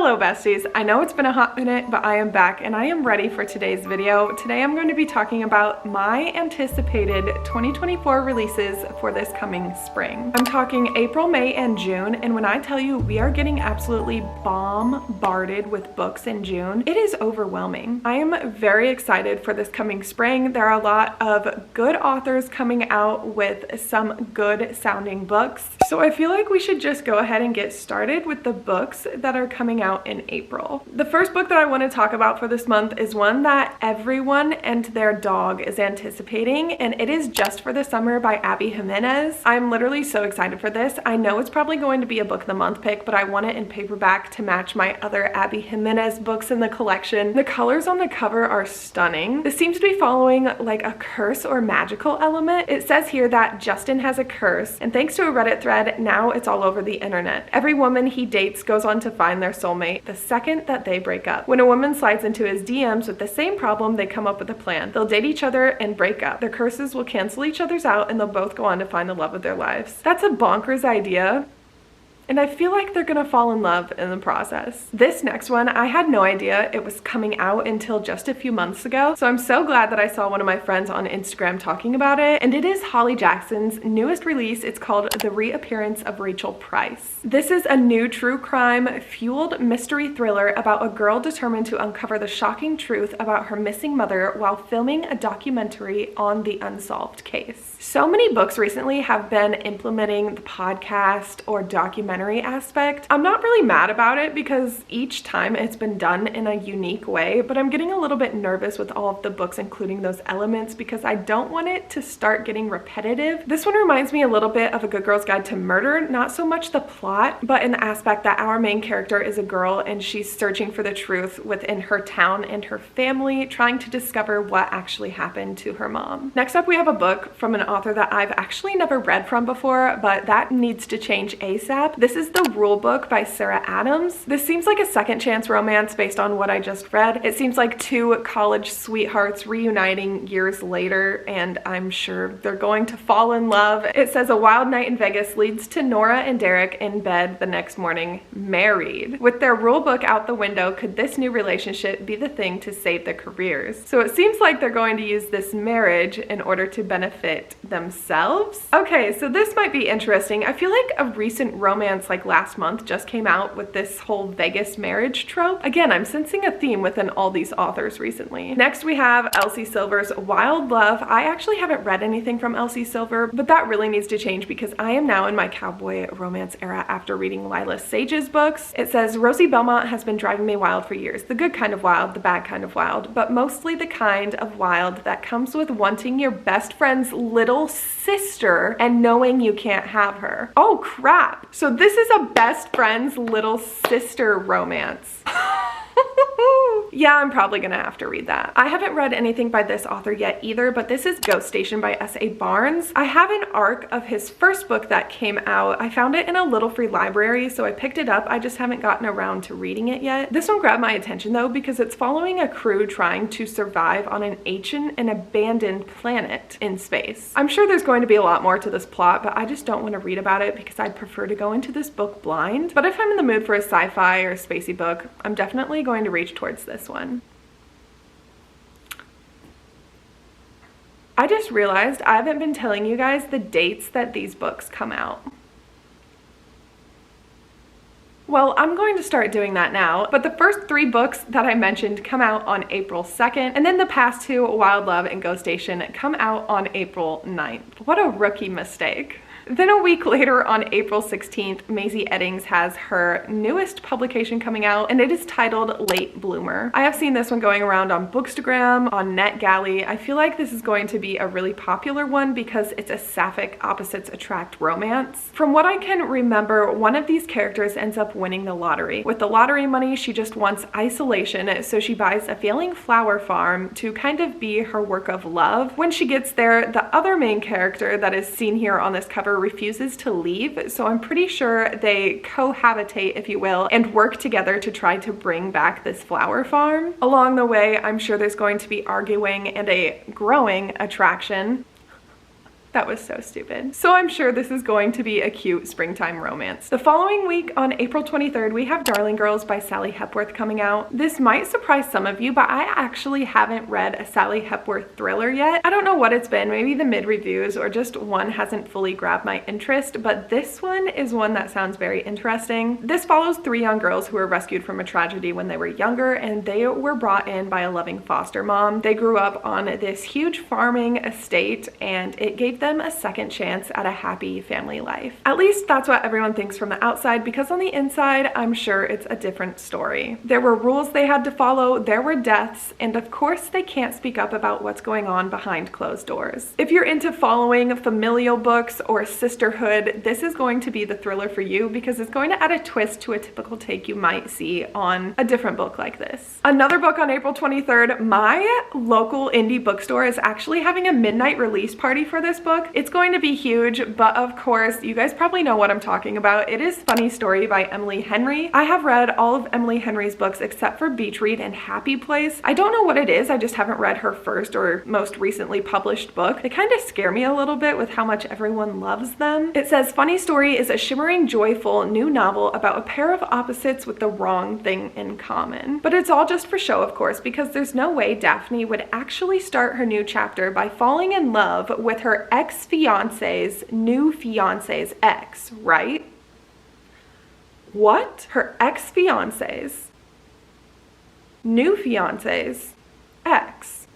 Hello besties, I know it's been a hot minute, but I am back and I am ready for today's video. Today I'm going to be talking about my anticipated 2024 releases for this coming spring. I'm talking April, May, and June, and when I tell you we are getting absolutely bombarded with books in June, it is overwhelming. I am very excited for this coming spring. There are a lot of good authors coming out with some good sounding books, so I feel like we should just go ahead and get started with the books that are coming out in April. The first book that I want to talk about for this month is one that everyone and their dog is anticipating, and it is Just for the Summer by Abby Jimenez. I'm literally so excited for this. I know it's probably going to be a book of the month pick, but I want it in paperback to match my other Abby Jimenez books in the collection. The colors on the cover are stunning. This seems to be following like a curse or magical element. It says here that Justin has a curse, and thanks to a Reddit thread, now it's all over the internet. Every woman he dates goes on to find their soulmate the second that they break up. When a woman slides into his DMs with the same problem, they come up with a plan. They'll date each other and break up. Their curses will cancel each other's out and they'll both go on to find the love of their lives. That's a bonkers idea, and I feel like they're gonna fall in love in the process. This next one, I had no idea it was coming out until just a few months ago, so I'm so glad that I saw one of my friends on Instagram talking about it, and it is Holly Jackson's newest release. It's called The Reappearance of Rachel Price. This is a new true crime fueled mystery thriller about a girl determined to uncover the shocking truth about her missing mother while filming a documentary on the unsolved case. So many books recently have been implementing the podcast or documentary aspect. I'm not really mad about it because each time it's been done in a unique way, but I'm getting a little bit nervous with all of the books including those elements because I don't want it to start getting repetitive. This one reminds me a little bit of A Good Girl's Guide to Murder, not so much the plot, but in the aspect that our main character is a girl and she's searching for the truth within her town and her family, trying to discover what actually happened to her mom. Next up, we have a book from an author that I've actually never read from before, but that needs to change ASAP. This is The Rule Book by Sarah Adams. This seems like a second chance romance based on what I just read. It seems like two college sweethearts reuniting years later, and I'm sure they're going to fall in love. It says a wild night in Vegas leads to Nora and Derek in bed the next morning, married. With their rule book out the window, could this new relationship be the thing to save their careers? So it seems like they're going to use this marriage in order to benefit themselves. Okay, so this might be interesting. I feel like a recent romance like last month just came out with this whole Vegas marriage trope. Again, I'm sensing a theme within all these authors recently. Next we have Elsie Silver's Wild Love. I actually haven't read anything from Elsie Silver, but that really needs to change because I am now in my cowboy romance era after reading Lila Sage's books. It says, Rosie Belmont has been driving me wild for years. The good kind of wild, the bad kind of wild, but mostly the kind of wild that comes with wanting your best friend's little sister and knowing you can't have her. Oh crap. So this is a best friend's little sister romance. Yeah, I'm probably gonna have to read that. I haven't read anything by this author yet either, but this is Ghost Station by S.A. Barnes. I have an arc of his first book that came out. I found it in a little free library, so I picked it up. I just haven't gotten around to reading it yet. This one grabbed my attention though because it's following a crew trying to survive on an ancient and abandoned planet in space. I'm sure there's going to be a lot more to this plot, but I just don't want to read about it because I'd prefer to go into this book blind. But if I'm in the mood for a sci-fi or a spacey book, I'm definitely going to reach towards this one. I just realized I haven't been telling you guys the dates that these books come out. Well, I'm going to start doing that now, but the first three books that I mentioned come out on April 2nd, and then the past two, Wild Love and Ghost Station, come out on April 9th. What a rookie mistake. Then a week later on April 16th, Maisie Eddings has her newest publication coming out, and it is titled Late Bloomer. I have seen this one going around on Bookstagram, on NetGalley. I feel like this is going to be a really popular one because it's a sapphic opposites attract romance. From what I can remember, one of these characters ends up winning the lottery. With the lottery money, she just wants isolation, so she buys a failing flower farm to kind of be her work of love. When she gets there, the other main character that is seen here on this cover refuses to leave, so I'm pretty sure they cohabitate, if you will, and work together to try to bring back this flower farm. Along the way, I'm sure there's going to be arguing and a growing attraction. That was so stupid. So I'm sure this is going to be a cute springtime romance. The following week on April 23rd, we have Darling Girls by Sally Hepworth coming out. This might surprise some of you, but I actually haven't read a Sally Hepworth thriller yet. I don't know what it's been, maybe the mid-reviews or just one hasn't fully grabbed my interest, but this one is one that sounds very interesting. This follows 3 young girls who were rescued from a tragedy when they were younger, and they were brought in by a loving foster mom. They grew up on this huge farming estate, and it gave them a second chance at a happy family life. At least that's what everyone thinks from the outside, because on the inside, I'm sure it's a different story. There were rules they had to follow, there were deaths, and of course they can't speak up about what's going on behind closed doors. If you're into following familial books or sisterhood, this is going to be the thriller for you, because it's going to add a twist to a typical take you might see on a different book like this. Another book on April 23rd, my local indie bookstore is actually having a midnight release party for this book. It's going to be huge, but of course, you guys probably know what I'm talking about. It is Funny Story by Emily Henry. I have read all of Emily Henry's books except for Beach Read and Happy Place. I don't know what it is, I just haven't read her first or most recently published book. They kind of scare me a little bit with how much everyone loves them. It says Funny Story is a shimmering, joyful new novel about a pair of opposites with the wrong thing in common. But it's all just for show, of course, because there's no way Daphne would actually start her new chapter by falling in love with her ex-fiance's new fiance's ex, right? What? Her ex-fiance's new fiance's ex.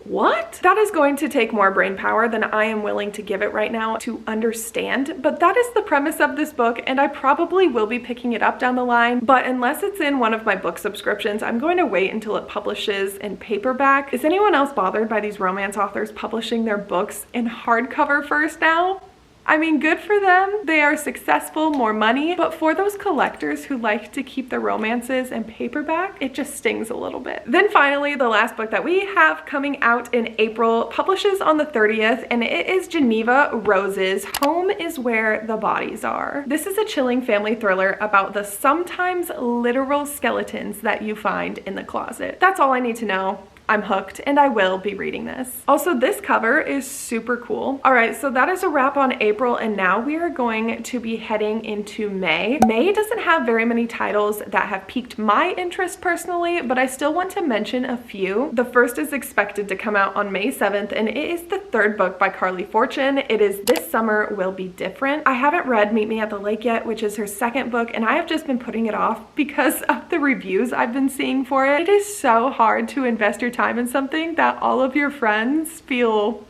What? That is going to take more brain power than I am willing to give it right now to understand, but that is the premise of this book, and I probably will be picking it up down the line, but unless it's in one of my book subscriptions, I'm going to wait until it publishes in paperback. Is anyone else bothered by these romance authors publishing their books in hardcover first now? I mean, good for them. They are successful, more money, but for those collectors who like to keep their romances in paperback, it just stings a little bit. Then finally, the last book that we have coming out in April publishes on the 30th, and it is Geneva Rose's Home is Where the Bodies Are. This is a chilling family thriller about the sometimes literal skeletons that you find in the closet. That's all I need to know. I'm hooked, and I will be reading this. Also, this cover is super cool. All right, so that is a wrap on April, and now we are going to be heading into May. May doesn't have very many titles that have piqued my interest personally, but I still want to mention a few. The first is expected to come out on May 7th, and it is the 3rd book by Carly Fortune. It is This Summer Will Be Different. I haven't read Meet Me at the Lake yet, which is her 2nd book, and I have just been putting it off because of the reviews I've been seeing for it. It is so hard to invest your time in something that all of your friends feel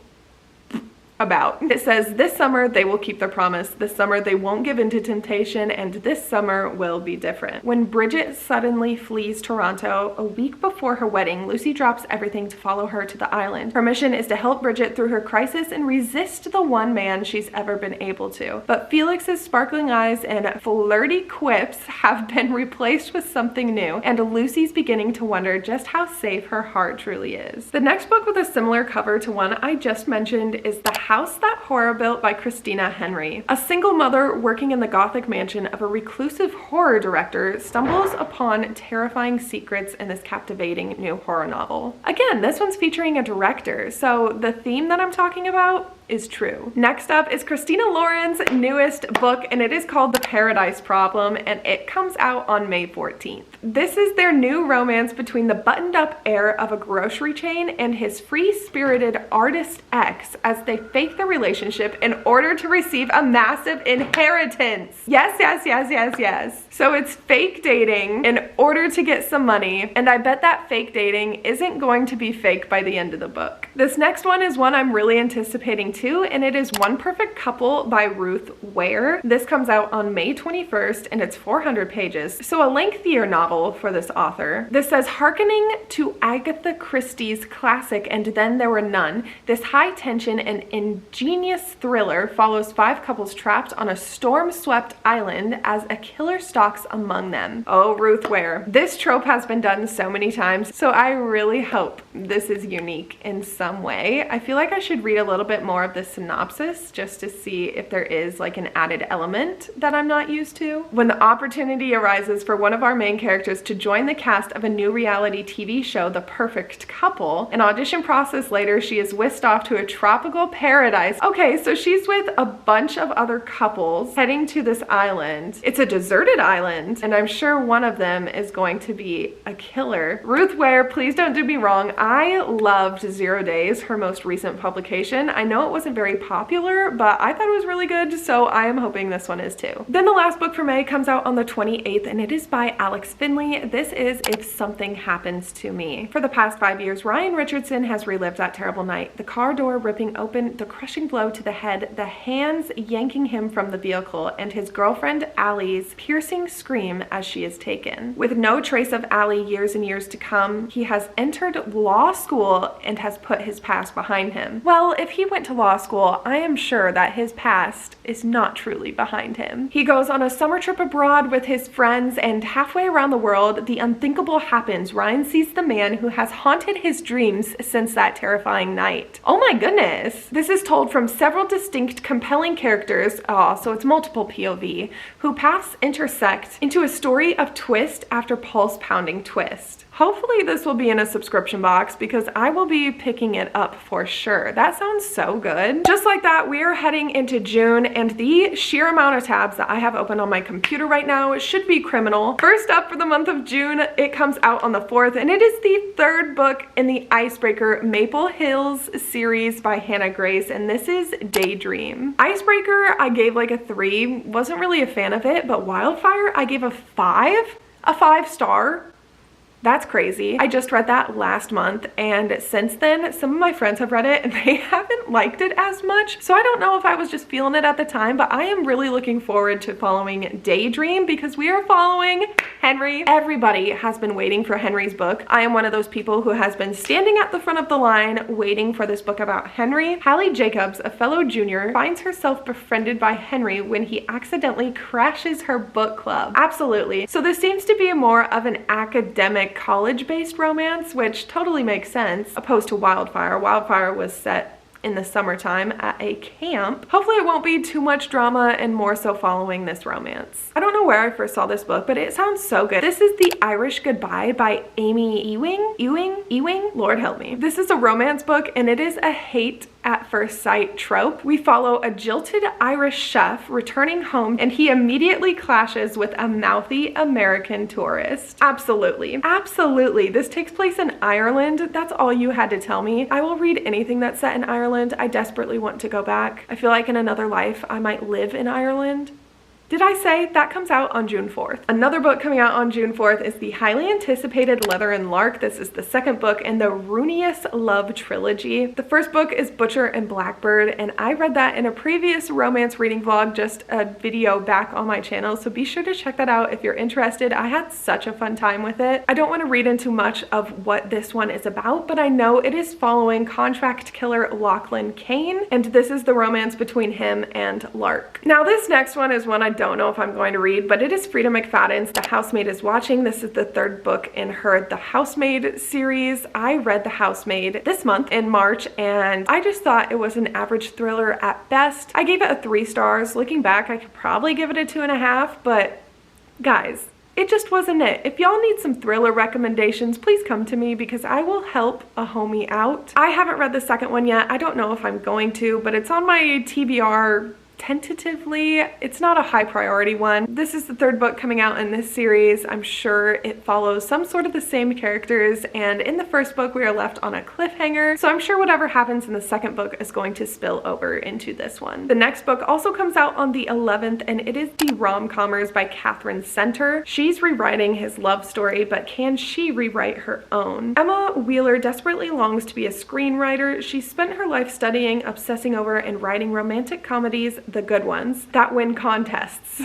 about. It says, this summer they will keep their promise, this summer they won't give in to temptation, and this summer will be different. When Bridget suddenly flees Toronto a week before her wedding, Lucy drops everything to follow her to the island. Her mission is to help Bridget through her crisis and resist the one man she's ever been able to. But Felix's sparkling eyes and flirty quips have been replaced with something new, and Lucy's beginning to wonder just how safe her heart truly is. The next book with a similar cover to one I just mentioned is The House That Horror Built by Christina Henry. A single mother working in the Gothic mansion of a reclusive horror director stumbles upon terrifying secrets in this captivating new horror novel. Again, this one's featuring a director, so the theme that I'm talking about is true. Next up is Christina Lauren's newest book, and it is called The Paradise Problem, and it comes out on May 14th. This is their new romance between the buttoned-up heir of a grocery chain and his free-spirited artist ex as they fake their relationship in order to receive a massive inheritance. Yes, yes, yes, yes, yes. So it's fake dating in order to get some money, and I bet that fake dating isn't going to be fake by the end of the book. This next one is one I'm really anticipating too, and it is One Perfect Couple by Ruth Ware. This comes out on May 21st, and it's 400 pages, so a lengthier novel for this author. This says, hearkening to Agatha Christie's classic And Then There Were None, this high-tension and ingenious thriller follows 5 couples trapped on a storm-swept island as a killer stalks among them. Oh, Ruth Ware. This trope has been done so many times, so I really hope this is unique in some way. I feel like I should read a little bit more more of the synopsis just to see if there is like an added element that I'm not used to. When the opportunity arises for one of our main characters to join the cast of a new reality TV show, The Perfect Couple, an audition process later, she is whisked off to a tropical paradise. Okay, so she's with a bunch of other couples heading to this island. It's a deserted island, and I'm sure one of them is going to be a killer. Ruth Ware, please don't do me wrong. I loved 0 Days, her most recent publication. I know it wasn't very popular, but I thought it was really good, so I am hoping this one is too. Then the last book for May comes out on the 28th, and it is by Alex Finley. This is If Something Happens to Me. For the past 5 years, Ryan Richardson has relived that terrible night. The car door ripping open, the crushing blow to the head, the hands yanking him from the vehicle, and his girlfriend Allie's piercing scream as she is taken. With no trace of Allie years and years to come, he has entered law school and has put his past behind him. Well, if he went to law school, I am sure that his past is not truly behind him. He goes on a summer trip abroad with his friends, and halfway around the world, the unthinkable happens. Ryan sees the man who has haunted his dreams since that terrifying night. Oh my goodness! This is told from several distinct, compelling characters, so it's multiple POV, who paths intersect into a story of twist after pulse-pounding twist. Hopefully this will be in a subscription box because I will be picking it up for sure. That sounds so good. Just like that, we are heading into June, and the sheer amount of tabs that I have open on my computer right now should be criminal. First up for the month of June, it comes out on the 4th, and it is the 3rd book in the Icebreaker Maple Hills series by Hannah Grace, and this is Daydream. Icebreaker, I gave like a 3. Wasn't really a fan of it, but Wildfire, I gave a 5. A 5-star. That's crazy. I just read that last month, and since then some of my friends have read it and they haven't liked it as much. So I don't know if I was just feeling it at the time, but I am really looking forward to following Daydream because we are following Henry. Everybody has been waiting for Henry's book. I am one of those people who has been standing at the front of the line waiting for this book about Henry. Hallie Jacobs, a fellow junior, finds herself befriended by Henry when he accidentally crashes her book club. Absolutely. So this seems to be more of an academic college-based romance, which totally makes sense, opposed to Wildfire. Wildfire was set in the summertime at a camp. Hopefully it won't be too much drama and more so following this romance. I don't know where I first saw this book, but it sounds so good. This is The Irish Goodbye by Amy Ewing? Lord help me. This is a romance book, and it is a hate at first sight trope. We follow a jilted Irish chef returning home, and he immediately clashes with a mouthy American tourist. Absolutely. Absolutely. This takes place in Ireland. That's all you had to tell me. I will read anything that's set in Ireland. I desperately want to go back. I feel like in another life I might live in Ireland. Did I say that comes out on June 4th? Another book coming out on June 4th is the highly anticipated Leather and Lark. This is the 2nd book in the Runeous Love trilogy. The first book is Butcher and Blackbird, and I read that in a previous romance reading vlog, just a video back on my channel, so be sure to check that out if you're interested. I had such a fun time with it. I don't want to read into much of what this one is about, but I know it is following contract killer Lachlan Kane, and this is the romance between him and Lark. Now this next one is one I don't know if I'm going to read, but it is Frida McFadden's The Housemaid is Watching. This is the 3rd book in her The Housemaid series. I read The Housemaid this month in March, and I just thought it was an average thriller at best. I gave it a 3 stars. Looking back, I could probably give it a 2.5, but guys, it just wasn't it. If y'all need some thriller recommendations, please come to me because I will help a homie out. I haven't read the 2nd one yet. I don't know if I'm going to, but it's on my TBR tentatively. It's not a high priority one. This is the 3rd book coming out in this series. I'm sure it follows some sort of the same characters, and in the 1st book we are left on a cliffhanger, so I'm sure whatever happens in the 2nd book is going to spill over into this one. The next book also comes out on the 11th, and it is The Romcoms by Catherine Center. She's rewriting his love story, but can she rewrite her own? Emma Wheeler desperately longs to be a screenwriter. She spent her life studying, obsessing over, and writing romantic comedies, the good ones, that win contests.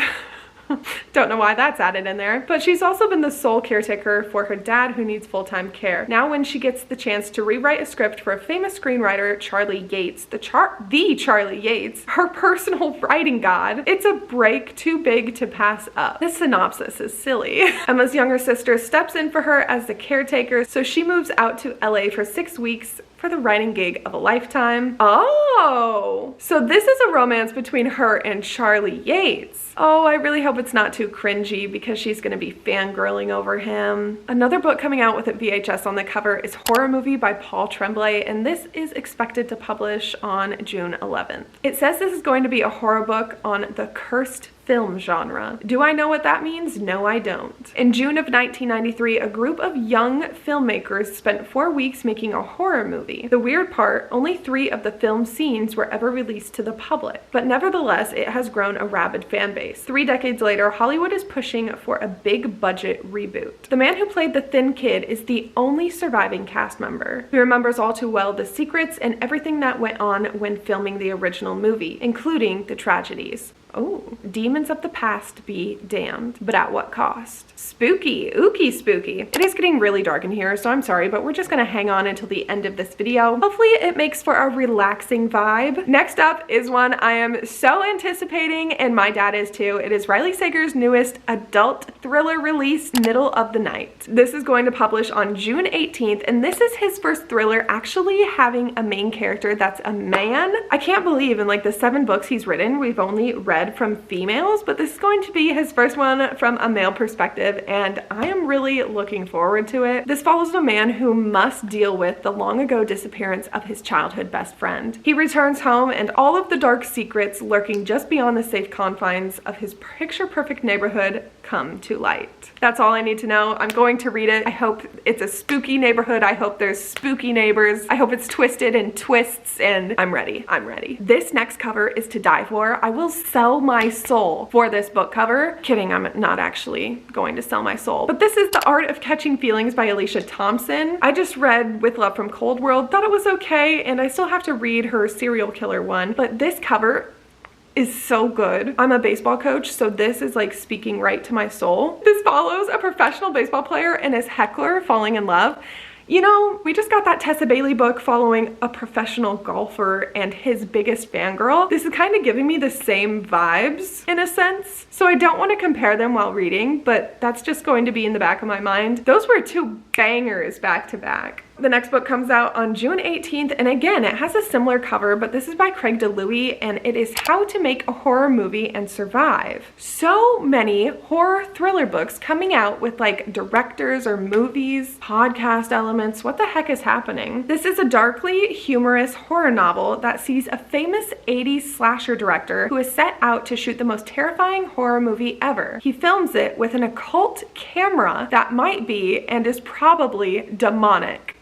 Don't know why that's added in there. But she's also been the sole caretaker for her dad who needs full-time care. Now when she gets the chance to rewrite a script for a famous screenwriter, Charlie Yates, the Charlie Yates, her personal writing god, it's a break too big to pass up. This synopsis is silly. Emma's younger sister steps in for her as the caretaker, so she moves out to LA for 6 weeks for for the writing gig of a lifetime. Oh, so this is a romance between her and Charlie Yates. Oh, I really hope it's not too cringy because she's gonna be fangirling over him. Another book coming out with a VHS on the cover is Horror Movie by Paul Tremblay, and this is expected to publish on June 11th. It says this is going to be a horror book on the cursed film genre. Do I know what that means? No, I don't. In June of 1993, a group of young filmmakers spent 4 weeks making a horror movie. The weird part, only 3 of the film scenes were ever released to the public, but nevertheless, it has grown a rabid fan base. 3 decades later, Hollywood is pushing for a big budget reboot. The man who played the thin kid is the only surviving cast member. He remembers all too well the secrets and everything that went on when filming the original movie, including the tragedies. Oh, demons of the past be damned, but at what cost? Spooky, ooky spooky. It is getting really dark in here, so I'm sorry, but we're just gonna hang on until the end of this video. Hopefully it makes for a relaxing vibe. Next up is one I am so anticipating, and my dad is too. It is Riley Sager's newest adult thriller release, Middle of the Night. This is going to publish on June 18th, and this is his first thriller actually having a main character that's a man. I can't believe in like the 7 books he's written, we've only read from females, but this is going to be his first one from a male perspective, and I am really looking forward to it. This follows a man who must deal with the long ago disappearance of his childhood best friend. He returns home, and all of the dark secrets lurking just beyond the safe confines of his picture-perfect neighborhood come to light. That's all I need to know. I'm going to read it. I hope it's a spooky neighborhood. I hope there's spooky neighbors. I hope it's twisted and twists, and I'm ready. I'm ready. This next cover is to die for. I will sell my soul for this book cover. Kidding, I'm not actually going to sell my soul. But this is The Art of Catching Feelings by Alicia Thompson. I just read With Love from Cold World, thought it was okay, and I still have to read her serial killer one, but this cover is so good. I'm a baseball coach, so this is like speaking right to my soul. This follows a professional baseball player and his heckler falling in love. You know, we just got that Tessa Bailey book following a professional golfer and his biggest fangirl. This is kind of giving me the same vibes in a sense. So I don't want to compare them while reading, but that's just going to be in the back of my mind. Those were 2 bangers back to back. The next book comes out on June 18th, and again, it has a similar cover, but this is by Craig DeLuey, and it is How to Make a Horror Movie and Survive. So many horror thriller books coming out with like directors or movies, podcast elements. What the heck is happening? This is a darkly humorous horror novel that sees a famous 80s slasher director who is set out to shoot the most terrifying horror movie ever. He films it with an occult camera that might be and is probably demonic.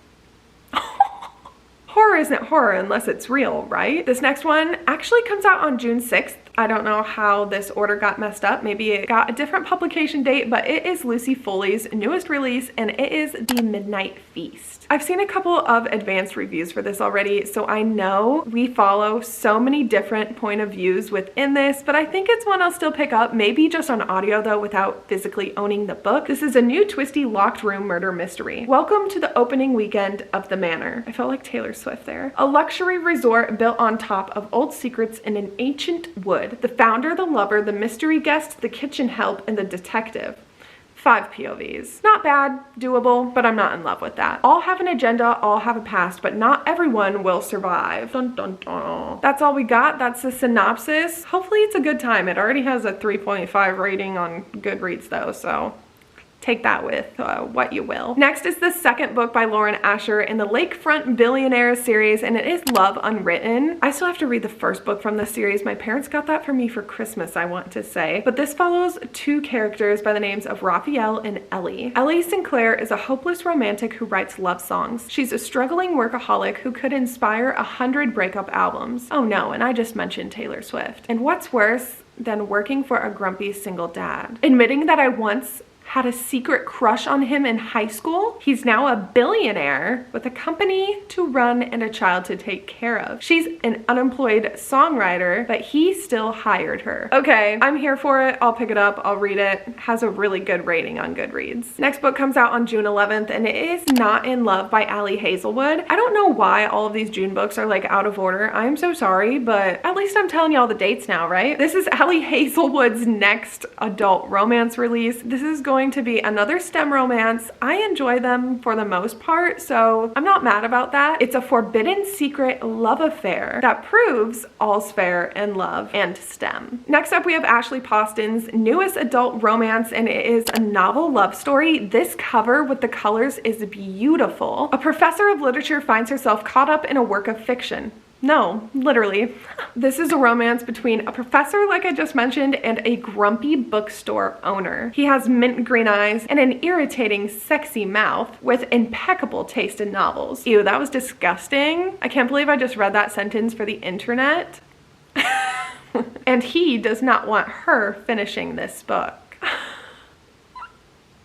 Horror isn't horror unless it's real, right? This next one actually comes out on June 6th. I don't know how this order got messed up. Maybe it got a different publication date, but it is Lucy Foley's newest release, and it is The Midnight Feast. I've seen a couple of advanced reviews for this already, so I know we follow so many different point of views within this, but I think it's one I'll still pick up, maybe just on audio though, without physically owning the book. This is a new twisty locked room murder mystery. Welcome to the opening weekend of the Manor. I felt like Taylor Swift there. A luxury resort built on top of old secrets in an ancient wood. The founder, the lover, the mystery guest, the kitchen help, and the detective. 5 POVs. Not bad, doable, but I'm not in love with that. All have an agenda, all have a past, but not everyone will survive. Dun dun dun. That's all we got. That's the synopsis. Hopefully it's a good time. It already has a 3.5 rating on Goodreads though, so take that with what you will. Next is the second book by Lauren Asher in the Lakefront Billionaires series, and it is Love Unwritten. I still have to read the first book from this series. My parents got that for me for Christmas, I want to say. But this follows 2 characters by the names of Raphael and Ellie. Ellie Sinclair is a hopeless romantic who writes love songs. She's a struggling workaholic who could inspire 100 breakup albums. Oh no, and I just mentioned Taylor Swift. And what's worse than working for a grumpy single dad? Admitting that I once had a secret crush on him in high school. He's now a billionaire with a company to run and a child to take care of. She's an unemployed songwriter, but he still hired her. Okay, I'm here for it. I'll pick it up. I'll read it. Has a really good rating on Goodreads. Next book comes out on June 11th, and it is Not in Love by Ali Hazelwood. I don't know why all of these June books are like out of order. I'm so sorry, but at least I'm telling you all the dates now, right? This is Ali Hazelwood's next adult romance release. This is going going to be another STEM romance. I enjoy them for the most part, so I'm not mad about that. It's a forbidden secret love affair that proves all's fair in love and STEM. Next up, we have Ashley Poston's newest adult romance, and it is a novel love story. This cover with the colors is beautiful. A professor of literature finds herself caught up in a work of fiction. No, literally. This is a romance between a professor, like I just mentioned, and a grumpy bookstore owner. He has mint green eyes and an irritating, sexy mouth with impeccable taste in novels. Ew, that was disgusting. I can't believe I just read that sentence for the internet. And he does not want her finishing this book.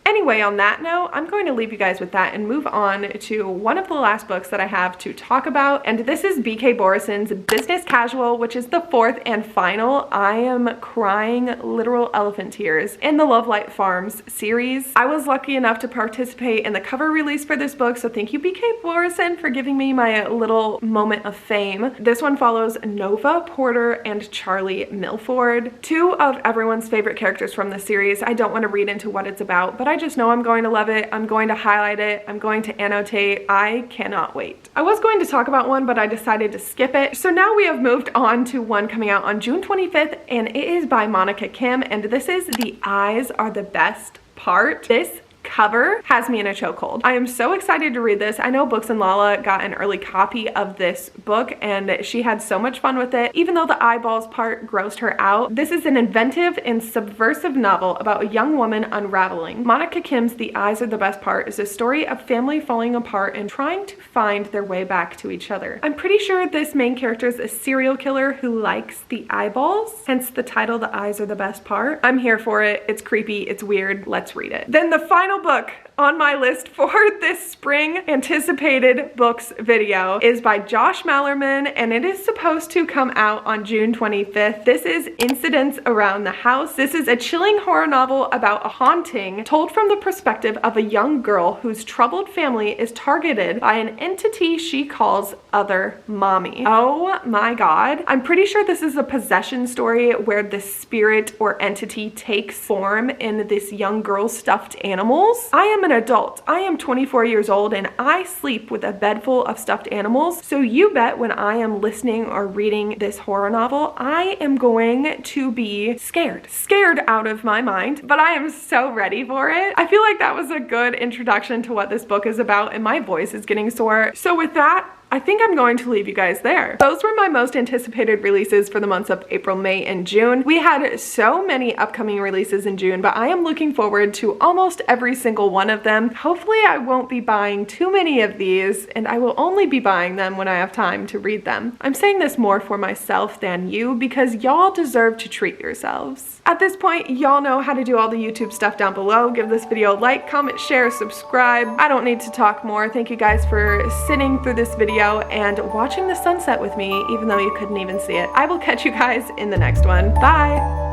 Anyway, on that note, I'm going to leave you guys with that and move on to one of the last books that I have to talk about, and this is B.K. Borison's Business Casual, which is the fourth and final. I am crying literal elephant tears in the Love Light Farms series. I was lucky enough to participate in the cover release for this book, so thank you, B.K. Borison, for giving me my little moment of fame. This one follows Nova Porter and Charlie Milford, two of everyone's favorite characters from the series. I don't want to read into what it's about, but I just know I'm going to love it. I'm going to highlight it. I'm going to annotate. I cannot wait. I was going to talk about one, but I decided to skip it. So now we have moved on to one coming out on June 25th, and it is by Monica Kim, and this is The Eyes Are the Best Part. This cover has me in a chokehold. I am so excited to read this. I know Books and Lala got an early copy of this book and she had so much fun with it, even though the eyeballs part grossed her out. This is an inventive and subversive novel about a young woman unraveling. Monica Kim's The Eyes Are the Best Part is a story of family falling apart and trying to find their way back to each other. I'm pretty sure this main character is a serial killer who likes the eyeballs, hence the title The Eyes Are the Best Part. I'm here for it. It's creepy. It's weird. Let's read it. Then the final book on my list for this spring anticipated books video is by Josh Mallerman, and it is supposed to come out on June 25th. This is Incidents Around the House. This is a chilling horror novel about a haunting told from the perspective of a young girl whose troubled family is targeted by an entity she calls Other Mommy. Oh my god. I'm pretty sure this is a possession story where the spirit or entity takes form in this young girl's stuffed animals. I am an adult. I am 24 years old and I sleep with a bed full of stuffed animals. So you bet when I am listening or reading this horror novel, I am going to be scared out of my mind, but I am so ready for it. I feel like that was a good introduction to what this book is about, and my voice is getting sore. So with that, I think I'm going to leave you guys there. Those were my most anticipated releases for the months of April, May, and June. We had so many upcoming releases in June, but I am looking forward to almost every single one of them. Hopefully I won't be buying too many of these, and I will only be buying them when I have time to read them. I'm saying this more for myself than you because y'all deserve to treat yourselves. At this point, y'all know how to do all the YouTube stuff down below. Give this video a like, comment, share, subscribe. I don't need to talk more. Thank you guys for sitting through this video and watching the sunset with me, even though you couldn't even see it. I will catch you guys in the next one. Bye!